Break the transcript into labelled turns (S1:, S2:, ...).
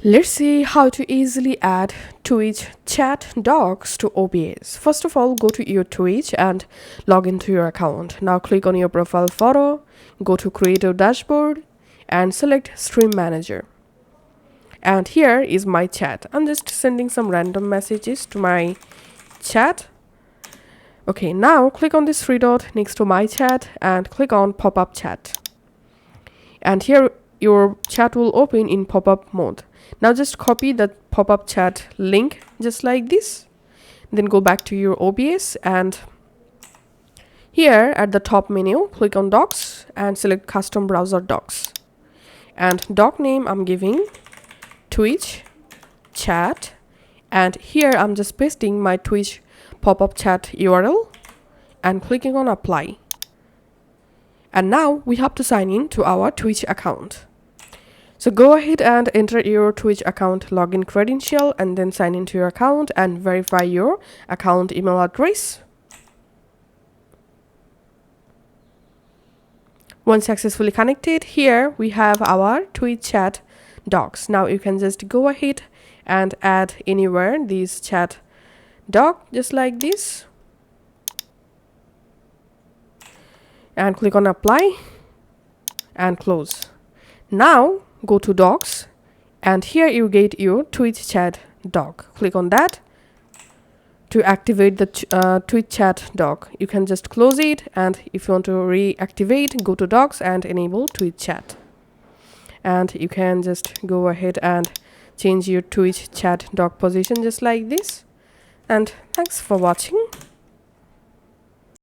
S1: Let's see how to easily add Twitch chat docs to OBS. First of all, go to your Twitch and log into your account. Now click on your profile photo, go to Creative Dashboard and select Stream Manager. And here is my chat. I'm just sending some random messages to my chat. Okay, now click on this three dot next to my chat and click on pop-up chat. And here your chat will open in pop-up mode. Now just copy the pop-up chat link just like this. Then go back to your OBS and here at the top menu, click on docs and select custom browser docs. And doc name I'm giving Twitch chat, and here I'm just pasting my Twitch pop-up chat URL and clicking on apply. And now we have to sign in to our Twitch account. So go ahead and enter your Twitch account login credential and then sign into your account and verify your account email address. Once successfully connected, here we have our Twitch chat docs. Now you can just go ahead and add anywhere this chat doc just like this and click on apply and close. Now go to docs and here you get your Twitch chat doc. Click on that to activate the Twitch chat doc. You can just close it, and if you want to reactivate, go to docs and enable Twitch chat. And you can just go ahead and change your Twitch chat doc position just like this. And thanks for watching.